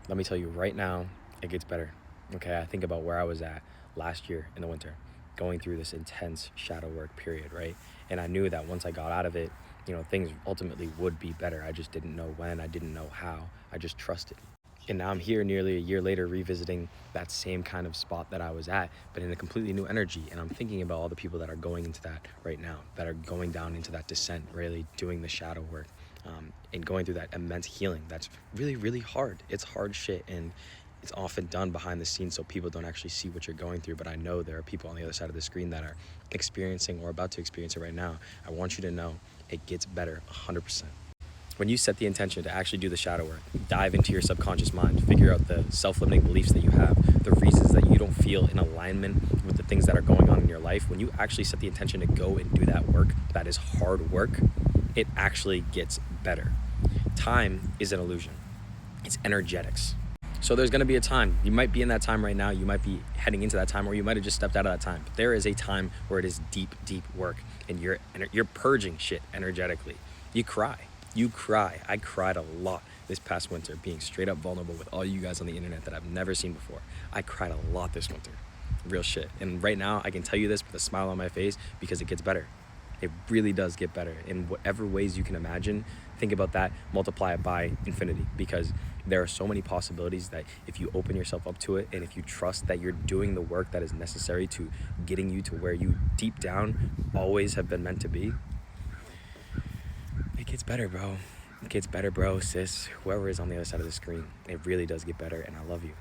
let me tell you right now, it gets better. Okay, I think about where I was at last year in the winter, going through this intense shadow work period, right? And I knew that once I got out of it, things ultimately would be better. I just didn't know when, I didn't know how. I just trusted. And now I'm here nearly a year later revisiting that same kind of spot that I was at, but in a completely new energy. And I'm thinking about all the people that are going into that right now, that are going down into that descent, really doing the shadow work, and going through that immense healing. That's really, really hard. It's hard shit. And it's often done behind the scenes so people don't actually see what you're going through. But I know there are people on the other side of the screen that are experiencing or about to experience it right now. I want you to know it gets better 100%. When you set the intention to actually do the shadow work, dive into your subconscious mind, figure out the self-limiting beliefs that you have, the reasons that you don't feel in alignment with the things that are going on in your life. When you actually set the intention to go and do that work, that is hard work, it actually gets better. Time is an illusion. It's energetics. So there's going to be a time. You might be in that time right now. You might be heading into that time, or you might have just stepped out of that time. But there is a time where it is deep, deep work, and you're purging shit energetically. You cry. You cry. I cried a lot this past winter, being straight up vulnerable with all you guys on the internet that I've never seen before. I cried a lot this winter. Real shit. And right now, I can tell you this with a smile on my face because it gets better. It really does get better in whatever ways you can imagine. Think about that, multiply it by infinity, because there are so many possibilities that if you open yourself up to it, and if you trust that you're doing the work that is necessary to getting you to where you deep down always have been meant to be, it gets better, bro. It gets better, bro, sis, whoever is on the other side of the screen. It really does get better, and I love you.